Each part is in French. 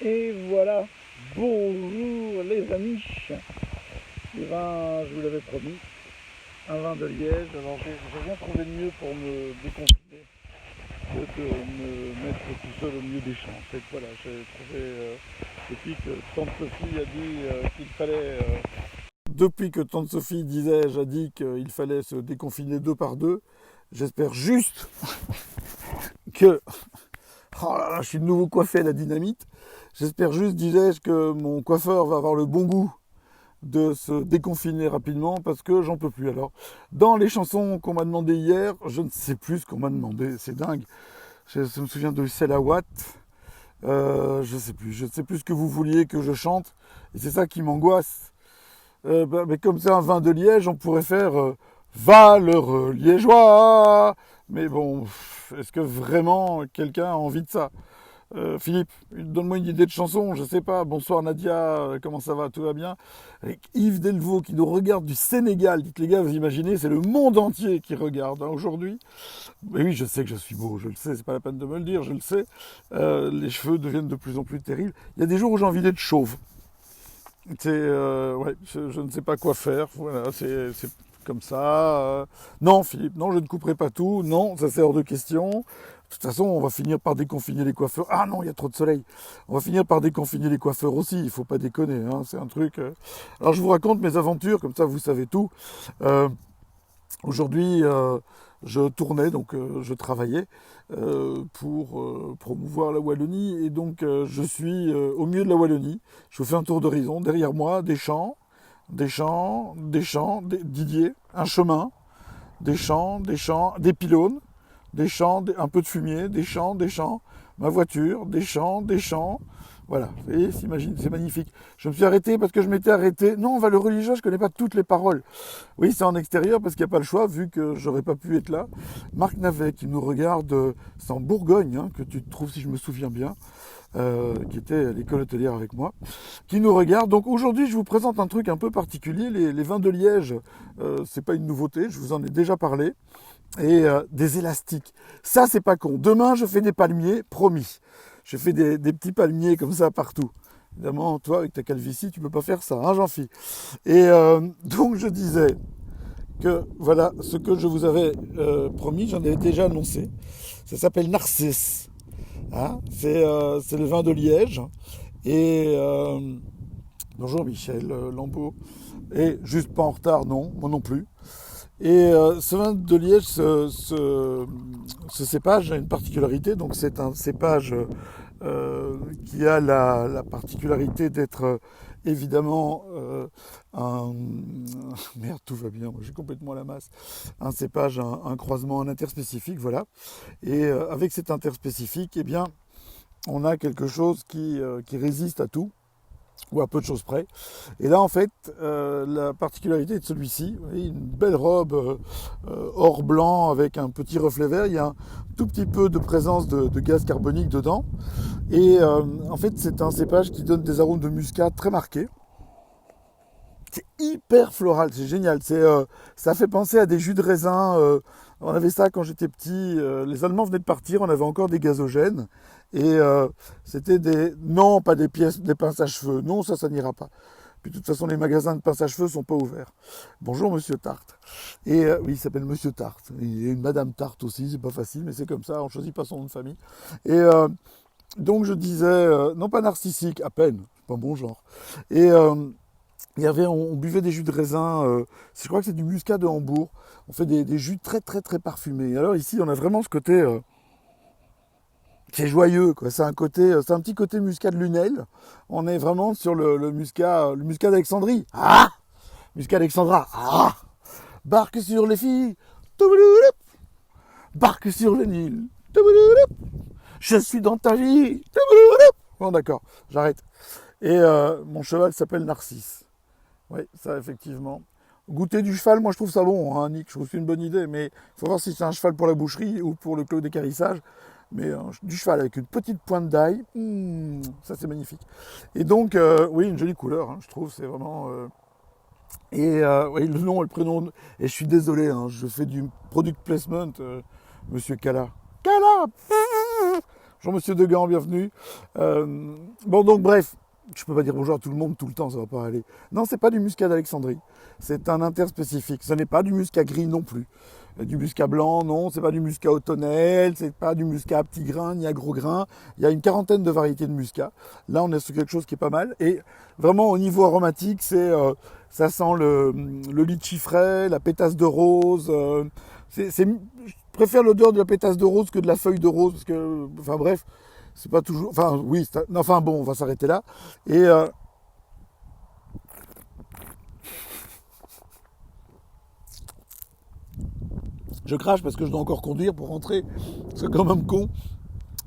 Et voilà, bonjour les amis. Les vins, je vous l'avais promis, un vin de Liège. Alors j'ai rien trouvé de mieux pour me déconfiner que de me mettre tout seul au milieu des champs. En fait, voilà, j'ai trouvé, depuis que Tante Sophie a dit qu'il fallait... Depuis que Tante Sophie, disais-je, a dit qu'il fallait se déconfiner deux par deux, j'espère juste que... Oh là là, je suis de nouveau coiffé à la dynamite. J'espère juste, disais-je, que mon coiffeur va avoir le bon goût de se déconfiner rapidement parce que j'en peux plus. Alors, dans les chansons qu'on m'a demandé hier, je ne sais plus ce qu'on m'a demandé, c'est dingue. Je me souviens de Celle à Watt, je ne sais plus ce que vous vouliez que je chante, et c'est ça qui m'angoisse. Mais comme c'est un vin de Liège, on pourrait faire Valeureux Liégeois. Mais bon, est-ce que vraiment quelqu'un a envie de ça? Philippe, donne-moi une idée de chanson, je sais pas. Bonsoir Nadia, comment ça va? Tout va bien? Avec Yves Delvaux qui nous regarde du Sénégal. Dites les gars, vous imaginez, c'est le monde entier qui regarde aujourd'hui. Mais oui, je sais que je suis beau, je le sais, c'est pas la peine de me le dire, je le sais. Les cheveux deviennent de plus en plus terribles. Il y a des jours où j'ai envie d'être chauve. Ouais, je ne sais pas quoi faire. Voilà, c'est comme ça. Non, Philippe, non, je ne couperai pas tout. Non, ça c'est hors de question. De toute façon, on va finir par déconfiner les coiffeurs. Ah non, il y a trop de soleil. On va finir par déconfiner les coiffeurs aussi. Il faut pas déconner. Hein, c'est un truc. Alors, je vous raconte mes aventures, comme ça, vous savez tout. Euh, Aujourd'hui, je tournais, donc je travaillais pour promouvoir la Wallonie. Et donc, je suis au milieu de la Wallonie. Je vous fais un tour d'horizon. Derrière moi, des champs, des champs, des champs, Didier, un chemin, des champs, des pylônes, des champs, un peu de fumier, des champs, ma voiture, des champs. Voilà, vous voyez, c'est magnifique. Je me suis arrêté parce que je m'étais arrêté. Non, on va le religieux, je connais pas toutes les paroles. Oui, c'est en extérieur parce qu'il n'y a pas le choix, vu que j'aurais pas pu être là. Marc Navet qui nous regarde, c'est en Bourgogne, hein, que tu te trouves si je me souviens bien, qui était à l'école hôtelière avec moi, qui nous regarde. Donc aujourd'hui, je vous présente un truc un peu particulier. Les vins de Liège, c'est pas une nouveauté, je vous en ai déjà parlé. Et des élastiques. Ça, c'est pas con. Demain, je fais des palmiers, promis. Je fais des petits palmiers comme ça partout. Évidemment, toi, avec ta calvitie, tu peux pas faire ça, hein, Jean-Phi. Et donc, je disais que voilà ce que je vous avais promis, j'en avais déjà annoncé. Ça s'appelle Narcisse. Hein, c'est le vin de Liège. Et bonjour Michel Lambeau. Et juste pas en retard, non, moi non plus. Et ce vin de Liège, ce cépage a une particularité. Donc c'est un cépage qui a la particularité d'être évidemment un... Merde, tout va bien, moi j'ai complètement la masse. Un cépage, un croisement, un interspécifique, voilà. Et avec cet interspécifique, eh bien, on a quelque chose qui résiste à tout ou à peu de choses près. Et là, en fait, la particularité de celui-ci, vous voyez, une belle robe or blanc avec un petit reflet vert, il y a un tout petit peu de présence de gaz carbonique dedans. Et en fait, c'est un cépage qui donne des arômes de muscade très marqués. C'est hyper floral, c'est génial. Ça fait penser à des jus de raisin. On avait ça quand j'étais petit. Les Allemands venaient de partir, on avait encore des gazogènes. Et c'était des... Non, pas des pièces, des pinces à cheveux. Non, ça n'ira pas. Puis de toute façon, les magasins de pinces à cheveux sont pas ouverts. Bonjour Monsieur Tarte. Et oui, il s'appelle Monsieur Tarte. Il y a une Madame Tarte aussi, c'est pas facile, mais c'est comme ça, on choisit pas son nom de famille. Et donc je disais, non pas narcissique, à peine, c'est pas bon genre. Et on buvait des jus de raisin, je crois que c'est du muscat de Hambourg. On fait des jus très très très parfumés. Alors ici, on a vraiment ce côté, c'est joyeux, quoi. C'est un petit côté muscat de Lunel. On est vraiment sur le muscat d'Alexandrie. Ah, muscat d'Alexandra. Ah, barque sur les filles. Barque sur le Nil. Je suis dans ta vie. Bon, d'accord, j'arrête. Et mon cheval s'appelle Narcisse. Oui, ça, effectivement. Goûter du cheval, moi je trouve ça bon, hein, Nick, je trouve que c'est une bonne idée, mais il faut voir si c'est un cheval pour la boucherie ou pour le clos d'équarrissage. Mais du cheval avec une petite pointe d'ail, ça c'est magnifique. Et donc, oui, une jolie couleur, hein, je trouve, c'est vraiment... Et oui, le nom et le prénom, et je suis désolé, hein, je fais du product placement, Monsieur Cala. Cala. Bonjour Monsieur Degan, bienvenue. Bon donc bref, je peux pas dire bonjour à tout le monde tout le temps, ça va pas aller. Non, c'est pas du muscat d'Alexandrie, c'est un interspécifique. Ce n'est pas du muscat gris non plus. Du muscat blanc, non, c'est pas du muscat automnel, c'est pas du muscat à petits grains ni à gros grains. Il y a une quarantaine de variétés de muscat. Là, on est sur quelque chose qui est pas mal. Et vraiment, au niveau aromatique, ça sent le litchi frais, la pétasse de rose. Je préfère l'odeur de la pétasse de rose que de la feuille de rose, parce que, enfin bref, c'est pas toujours. Enfin, oui, enfin bon, on va s'arrêter là. Et je crache parce que je dois encore conduire pour rentrer. C'est quand même con,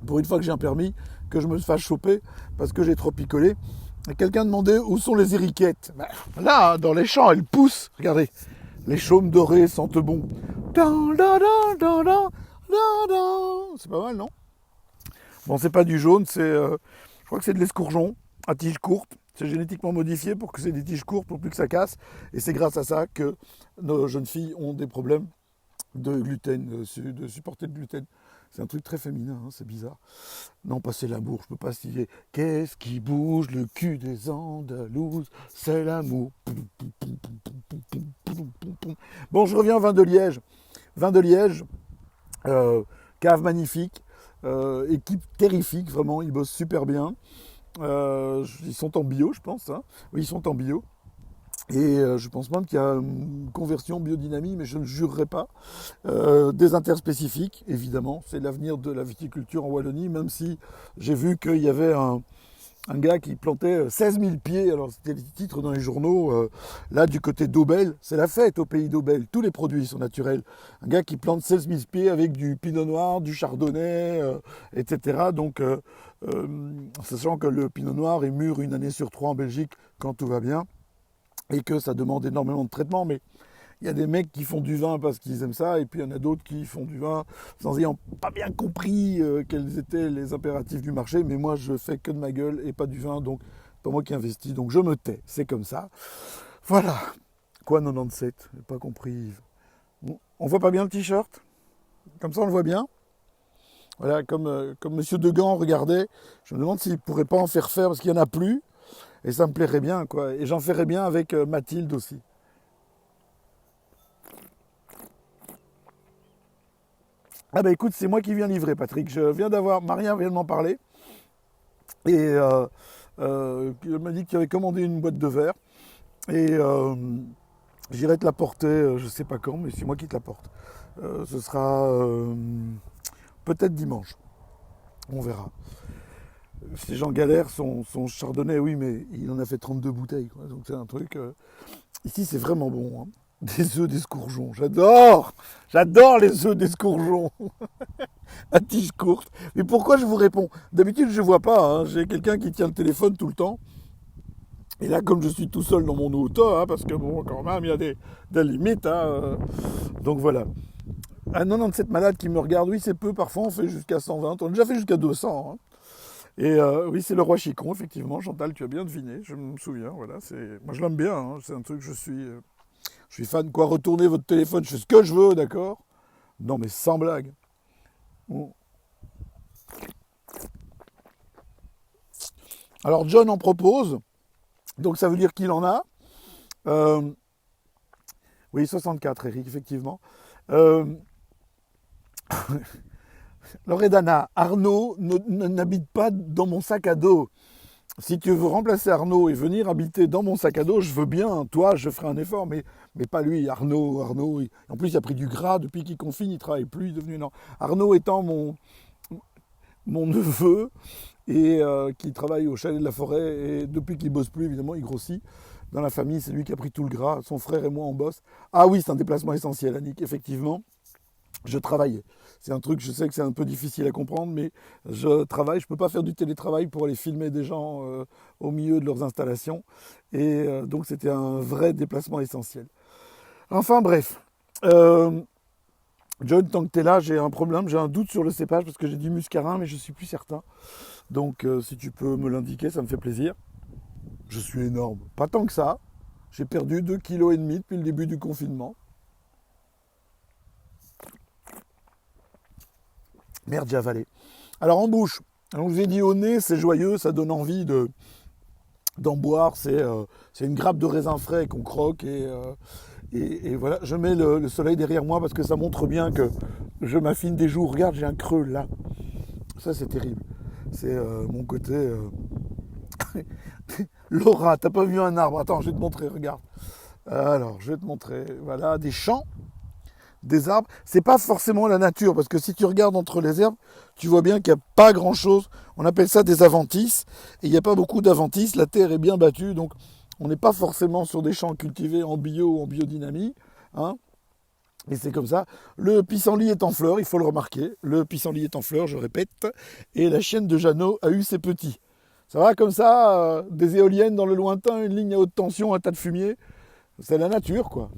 pour une fois que j'ai un permis, que je me fasse choper parce que j'ai trop picolé. Et quelqu'un demandait où sont les ériquettes. Ben, là, dans les champs, elles poussent. Regardez, les chaumes dorés sentent bon. C'est pas mal, non? Bon, c'est pas du jaune, je crois que c'est de l'escourgeon à tige courte. C'est génétiquement modifié pour que c'est des tiges courtes pour plus que ça casse. Et c'est grâce à ça que nos jeunes filles ont des problèmes de gluten, de supporter le gluten. C'est un truc très féminin, hein, c'est bizarre. Non, pas c'est l'amour, je peux pas stiller. Qu'est-ce qui bouge le cul des Andalouses? C'est l'amour. Bon, je reviens au vin de Liège. Vin de Liège, cave magnifique, équipe terrifique, vraiment, ils bossent super bien. Ils sont en bio, je pense. Hein. Oui, ils sont en bio. Et je pense même qu'il y a une conversion biodynamie, mais je ne jurerai pas. Des interspécifiques, évidemment, c'est l'avenir de la viticulture en Wallonie, même si j'ai vu qu'il y avait un gars qui plantait 16 000 pieds, alors c'était les titres dans les journaux, là du côté d'Aubel, c'est la fête au pays d'Aubel, tous les produits sont naturels. Un gars qui plante 16 000 pieds avec du pinot noir, du chardonnay, etc. Donc, sachant que le pinot noir est mûr 1 année sur 3 en Belgique quand tout va bien, et que ça demande énormément de traitement, mais il y a des mecs qui font du vin parce qu'ils aiment ça, et puis il y en a d'autres qui font du vin sans ayant pas bien compris quels étaient les impératifs du marché, mais moi je fais que de ma gueule et pas du vin, donc c'est pas moi qui investis, donc je me tais, c'est comme ça. Voilà. Quoi 97? J'ai pas compris. On voit pas bien le t-shirt? Comme ça on le voit bien. Voilà, comme Monsieur Degan regardait, je me demande s'il pourrait pas en faire parce qu'il y en a plus, et ça me plairait bien, quoi. Et j'en ferais bien avec Mathilde aussi. Ah bah écoute, c'est moi qui viens livrer, Patrick. Je viens d'avoir, Maria vient de m'en parler. Et elle m'a dit qu'il avait commandé une boîte de verre. Et j'irai te la porter, je sais pas quand, mais c'est moi qui te la porte. Ce sera peut-être dimanche. On verra. Ces gens galèrent, son chardonnay, oui, mais il en a fait 32 bouteilles, quoi. Donc c'est un truc. Ici, c'est vraiment bon. Hein. Des œufs d'escourgeon. J'adore! J'adore les œufs d'escourgeon! À tige courte. Mais pourquoi je vous réponds? D'habitude, je ne vois pas. Hein. J'ai quelqu'un qui tient le téléphone tout le temps. Et là, comme je suis tout seul dans mon auto, hein, parce que bon, quand même, il y a des limites. Hein, donc voilà. Un 97 malade qui me regarde, oui, c'est peu. Parfois, on fait jusqu'à 120. On a déjà fait jusqu'à 200. Hein. Et oui, c'est le roi Chicon, effectivement. Chantal, tu as bien deviné. Je me souviens. Voilà, moi, je l'aime bien. Hein. C'est un truc, je suis fan. Quoi, retournez votre téléphone, je fais ce que je veux, d'accord? Non, mais sans blague. Bon. Alors John en propose, donc ça veut dire qu'il en a. Euh, oui, 64, Eric, effectivement. Euh, Loredana, Arnaud n'habite pas dans mon sac à dos. Si tu veux remplacer Arnaud et venir habiter dans mon sac à dos, je veux bien. Toi, je ferai un effort, mais pas lui. Arnaud. En plus, il a pris du gras depuis qu'il confine, il ne travaille plus, il est devenu non. Arnaud étant mon neveu et qui travaille au chalet de la forêt et depuis qu'il bosse plus, évidemment, il grossit. Dans la famille, c'est lui qui a pris tout le gras. Son frère et moi, on bosse. Ah oui, c'est un déplacement essentiel, Annick, effectivement. Je travaille. C'est un truc, je sais que c'est un peu difficile à comprendre, mais je travaille. Je ne peux pas faire du télétravail pour aller filmer des gens au milieu de leurs installations. Et donc, c'était un vrai déplacement essentiel. Enfin, bref. John, tant que tu es là, j'ai un problème, j'ai un doute sur le cépage parce que j'ai dit muscarin, mais je ne suis plus certain. Donc, si tu peux me l'indiquer, ça me fait plaisir. Je suis énorme. Pas tant que ça. J'ai perdu 2,5 kg depuis le début du confinement. Merde, j'ai avalé. Alors en bouche, donc, je vous ai dit au nez, c'est joyeux, ça donne envie d'en boire. C'est une grappe de raisin frais qu'on croque et voilà. Je mets le soleil derrière moi parce que ça montre bien que je m'affine des jours. Regarde, j'ai un creux là. Ça, c'est terrible. C'est mon côté... Laura, t'as pas vu un arbre? Attends, je vais te montrer, regarde. Alors, je vais te montrer. Voilà, des champs, des arbres. C'est pas forcément la nature, parce que si tu regardes entre les herbes, tu vois bien qu'il n'y a pas grand-chose. On appelle ça des aventices, et il n'y a pas beaucoup d'aventices. La terre est bien battue, donc on n'est pas forcément sur des champs cultivés en bio ou en biodynamie. Hein. Et c'est comme ça. Le pissenlit est en fleurs, il faut le remarquer. Le pissenlit est en fleurs, je répète. Et la chienne de Jeannot a eu ses petits. Ça va comme ça, des éoliennes dans le lointain, une ligne à haute tension, un tas de fumier. C'est la nature, quoi.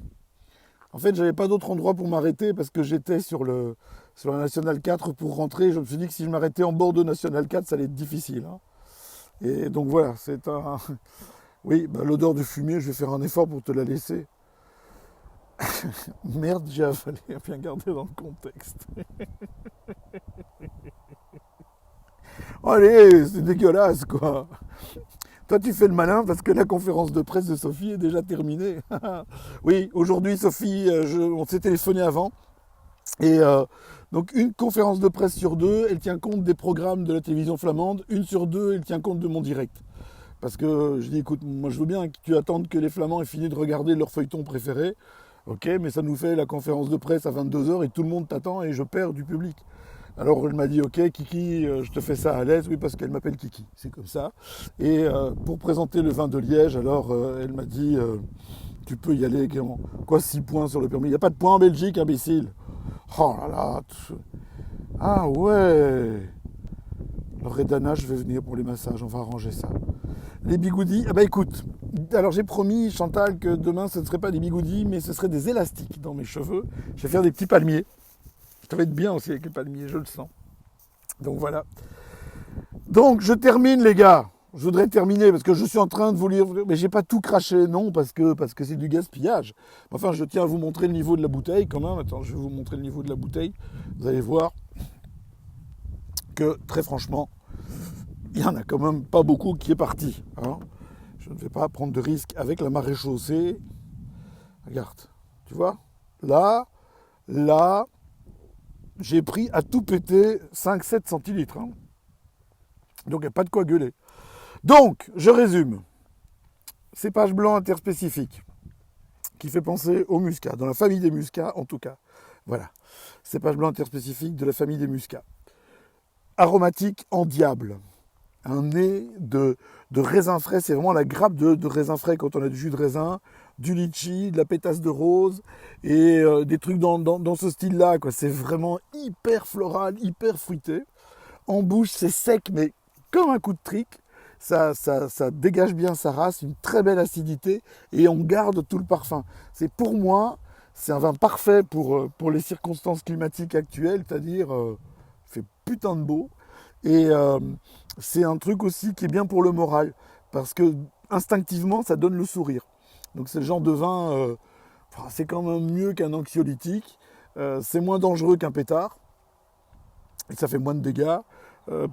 En fait, j'avais pas d'autre endroit pour m'arrêter parce que j'étais sur la National 4 pour rentrer. Je me suis dit que si je m'arrêtais en bord de National 4, ça allait être difficile. Hein. Et donc voilà, c'est un... Oui, bah, l'odeur de fumier, je vais faire un effort pour te la laisser. Merde, j'ai avalé, bien gardé dans le contexte. Allez, c'est dégueulasse, quoi. Toi, tu fais le malin parce que la conférence de presse de Sophie est déjà terminée. Oui, aujourd'hui, Sophie, on s'est téléphoné avant. Et donc, une conférence de presse sur deux, elle tient compte des programmes de la télévision flamande. Une sur deux, elle tient compte de mon direct. Parce que je dis, écoute, moi, je veux bien que tu attendes que les Flamands aient fini de regarder leur feuilleton préféré. Ok, mais ça nous fait la conférence de presse à 22h et tout le monde t'attend et je perds du public. Alors elle m'a dit, ok Kiki, je te fais ça à l'aise, oui parce qu'elle m'appelle Kiki, c'est comme ça. Et pour présenter le vin de Liège, alors elle m'a dit, tu peux y aller, quoi 6 points sur le permis. Il n'y a pas de points en Belgique, imbécile. Oh là là. Ah ouais. Redana, je vais venir pour les massages, on va arranger ça. Les bigoudis, ah bah écoute, alors j'ai promis Chantal que demain ce ne serait pas des bigoudis, mais ce serait des élastiques dans mes cheveux. Je vais faire des petits palmiers. Ça va être bien aussi avec les palmiers, je le sens. Donc voilà. Donc je termine les gars. Je voudrais terminer parce que je suis en train de vous lire, mais j'ai pas tout craché, non, parce que c'est du gaspillage. Enfin, je tiens à vous montrer le niveau de la bouteille quand même. Attends, je vais vous montrer le niveau de la bouteille. Vous allez voir que très franchement, il n'y en a quand même pas beaucoup qui est parti. Hein. Je ne vais pas prendre de risque avec la marée chaussée. Regarde, tu vois, là, j'ai pris à tout péter 5-7 centilitres. Hein. Donc il n'y a pas de quoi gueuler. Donc, je résume. Cépage blanc interspécifique, qui fait penser au muscat, dans la famille des muscats en tout cas. Voilà. Cépage blanc interspécifique de la famille des muscats. Aromatique en diable. Un nez de raisin frais, c'est vraiment la grappe de raisin frais quand on a du jus de raisin, du litchi, de la pétasse de rose et des trucs dans ce style-là. C'est vraiment hyper floral, hyper fruité. En bouche, c'est sec, mais comme un coup de trick. Ça dégage bien sa race, une très belle acidité et on garde tout le parfum. C'est pour moi, c'est un vin parfait pour les circonstances climatiques actuelles, c'est-à-dire il fait putain de beau. Et c'est un truc aussi qui est bien pour le moral, parce que instinctivement, ça donne le sourire. Donc c'est le genre de vin, c'est quand même mieux qu'un anxiolytique, c'est moins dangereux qu'un pétard, et ça fait moins de dégâts.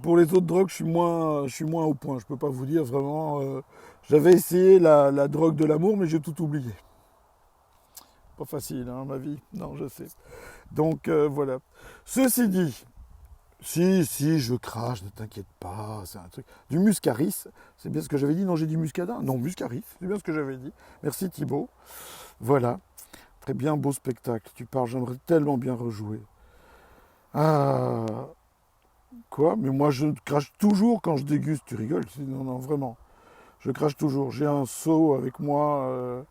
Pour les autres drogues, je suis moins au point. Je ne peux pas vous dire vraiment. J'avais essayé la drogue de l'amour, mais j'ai tout oublié. Pas facile, hein, ma vie. Non, je sais. Donc voilà. Ceci dit, si je crache, ne t'inquiète pas, c'est un truc. Du muscaris, c'est bien ce que j'avais dit. Non, j'ai dit muscadin. Non, muscaris, c'est bien ce que j'avais dit. Merci Thibaut. Voilà. Très bien, beau spectacle. Tu parles, j'aimerais tellement bien rejouer. Ah. Quoi? Mais moi je crache toujours quand je déguste, tu rigoles? Non, vraiment. Je crache toujours. J'ai un seau avec moi.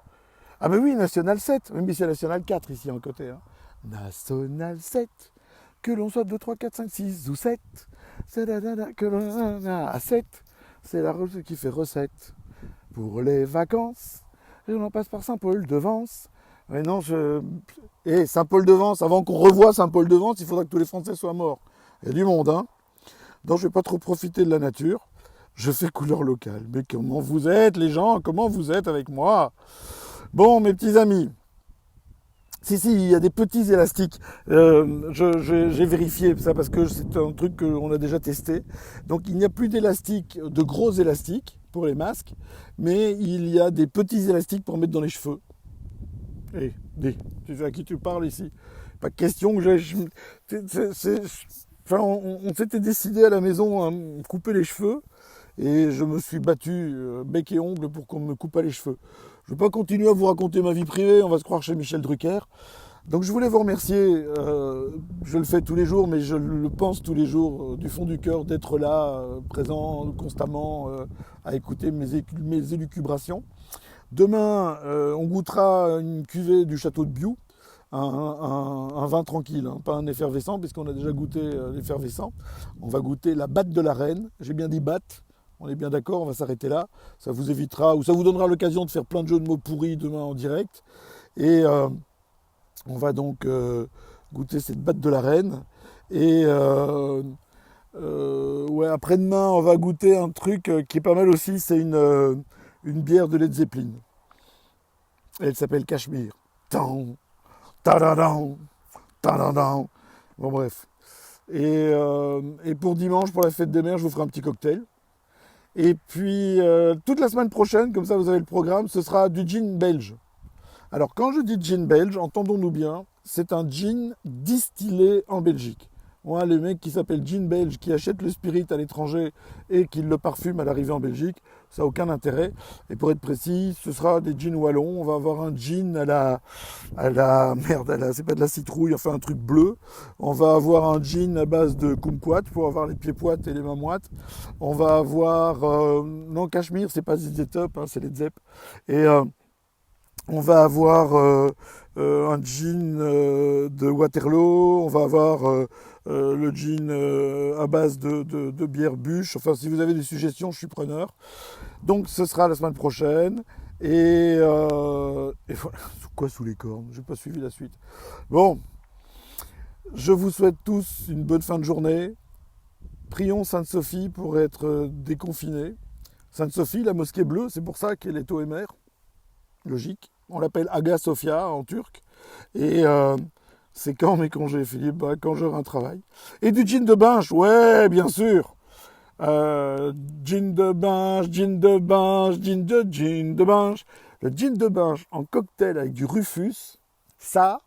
Ah mais oui, National 7. Oui, mais c'est National 4 ici en côté. Hein. National 7. Que l'on soit 2, 3, 4, 5, 6 ou 7. Que l'on a 7. C'est la recette qui fait recette. Pour les vacances. Et on en passe par Saint-Paul-de-Vence. Mais non, Saint-Paul-de-Vence, avant qu'on revoie Saint-Paul-de-Vence, il faudra que tous les Français soient morts. Il y a du monde, hein. Donc je ne vais pas trop profiter de la nature. Je fais couleur locale. Mais comment vous êtes, les gens? Comment vous êtes avec moi? Bon, mes petits amis, Si, il y a des petits élastiques. J'ai vérifié ça parce que c'est un truc qu'on a déjà testé. Donc il n'y a plus d'élastiques, de gros élastiques pour les masques, mais il y a des petits élastiques pour mettre dans les cheveux. Et tu sais à qui tu parles ici. Pas question que enfin, on s'était décidé à la maison à me couper les cheveux et je me suis battu bec et ongle pour qu'on me coupe pas les cheveux. Je ne vais pas continuer à vous raconter ma vie privée, on va se croire chez Michel Drucker. Donc je voulais vous remercier, je le fais tous les jours, mais je le pense tous les jours du fond du cœur d'être là, présent constamment à écouter mes élucubrations. Demain, on goûtera une cuvée du château de Biou, un vin tranquille, hein, pas un effervescent, puisqu'on a déjà goûté l'effervescent. On va goûter la batte de la reine, j'ai bien dit batte, on est bien d'accord, on va s'arrêter là. Ça vous évitera, ou ça vous donnera l'occasion de faire plein de jeux de mots pourris demain en direct. Et on va donc goûter cette batte de la reine. Et ouais, après-demain, on va goûter un truc qui est pas mal aussi, c'est une bière de Led Zeppelin. Elle s'appelle Cachemire. Tan, tadadam, tadadam. Bon bref. Et pour dimanche, pour la fête des mères, je vous ferai un petit cocktail. Et puis, toute la semaine prochaine, comme ça vous avez le programme, ce sera du gin belge. Alors, quand je dis gin belge, entendons-nous bien, c'est un gin distillé en Belgique. Moi, les mecs qui s'appellent gin belge, qui achètent le spirit à l'étranger et qui le parfument à l'arrivée en Belgique, ça n'a aucun intérêt. Et pour être précis, ce sera des gins wallons. On va avoir un gin c'est pas de la citrouille, enfin un truc bleu. On va avoir un gin à base de kumquat pour avoir les pieds poites et les mains moites. On va avoir, non, Cachemire, c'est pas ZZ Top, hein, c'est les Zepp. Et on va avoir un gin de Waterloo, on va avoir le gin à base de bière bûche. Enfin, si vous avez des suggestions, je suis preneur. Donc, ce sera la semaine prochaine. Et voilà. Quoi sous les cornes? J'ai pas suivi la suite. Bon, je vous souhaite tous une bonne fin de journée. Prions Sainte-Sophie pour être déconfinés. Sainte-Sophie, la mosquée bleue, c'est pour ça qu'elle est OMR. Logique. On l'appelle Hagia Sophia en turc. Et c'est quand mes congés, Philippe? Bah, quand j'aurai un travail. Et du gin de Binche, ouais, bien sûr. Gin de Binche, gin de Binche, gin de Binche. Le gin de Binche en cocktail avec du Rufus, ça,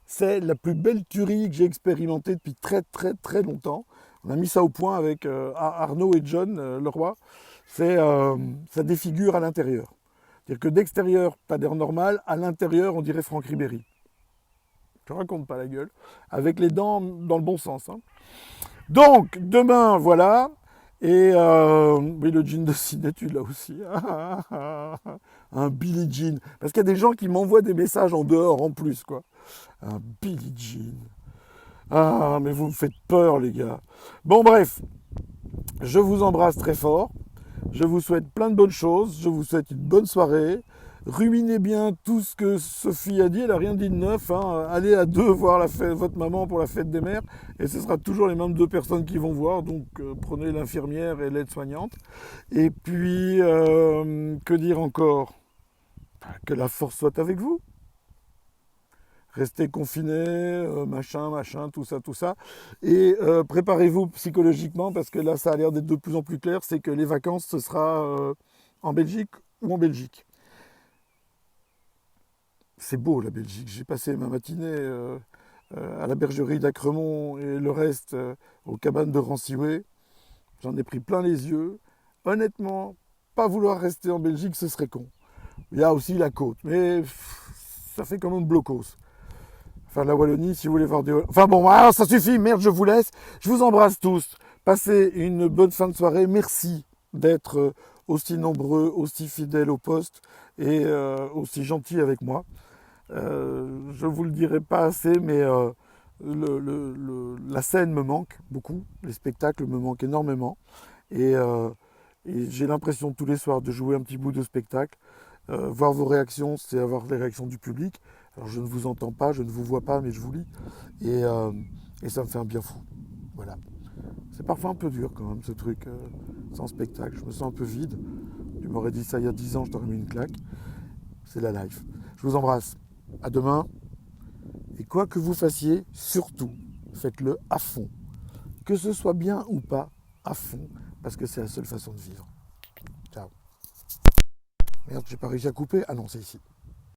c'est la plus belle tuerie que j'ai expérimentée depuis très très très longtemps. On a mis ça au point avec Arnaud et John Leroy. Ça défigure à l'intérieur. C'est-à-dire que d'extérieur, pas d'air normal, à l'intérieur, on dirait Franck Ribéry. Je ne raconte pas la gueule. Avec les dents dans le bon sens. Hein. Donc, demain, voilà. Et oui, le jean de Ciné, tu l'as aussi. Un Billie Jean. Parce qu'il y a des gens qui m'envoient des messages en dehors en plus, quoi. Un Billie Jean. Ah, mais vous me faites peur, les gars. Bon, bref. Je vous embrasse très fort. Je vous souhaite plein de bonnes choses. Je vous souhaite une bonne soirée. Ruminez bien tout ce que Sophie a dit. Elle n'a rien dit de neuf. Hein. Allez à deux voir votre maman pour la fête des mères. Et ce sera toujours les mêmes deux personnes qui vont voir. Donc prenez l'infirmière et l'aide-soignante. Et puis, que dire encore? Que la force soit avec vous. Restez confinés, machin, tout ça. Et préparez-vous psychologiquement parce que là, ça a l'air d'être de plus en plus clair. C'est que les vacances, ce sera en Belgique ou en Belgique. C'est beau la Belgique. J'ai passé ma matinée à la bergerie d'Acremont et le reste aux cabanes de Ranciouet. J'en ai pris plein les yeux. Honnêtement, pas vouloir rester en Belgique, ce serait con. Il y a aussi la côte, mais ça fait quand même blocos. Enfin, la Wallonie, si vous voulez voir des... Enfin bon, alors ça suffit, merde, je vous laisse. Je vous embrasse tous. Passez une bonne fin de soirée. Merci d'être aussi nombreux, aussi fidèles au poste et aussi gentils avec moi. Je ne vous le dirai pas assez, mais la scène me manque beaucoup. Les spectacles me manquent énormément. Et j'ai l'impression tous les soirs de jouer un petit bout de spectacle. Voir vos réactions, c'est avoir les réactions du public. Alors je ne vous entends pas, je ne vous vois pas, mais je vous lis. Et ça me fait un bien fou. Voilà. C'est parfois un peu dur quand même ce truc sans spectacle. Je me sens un peu vide. Tu m'aurais dit ça il y a 10 ans, je t'aurais mis une claque. C'est la life. Je vous embrasse. À demain. Et quoi que vous fassiez, surtout, faites-le à fond. Que ce soit bien ou pas, à fond, parce que c'est la seule façon de vivre. Ciao. Merde, j'ai pas réussi à couper. Ah non, c'est ici.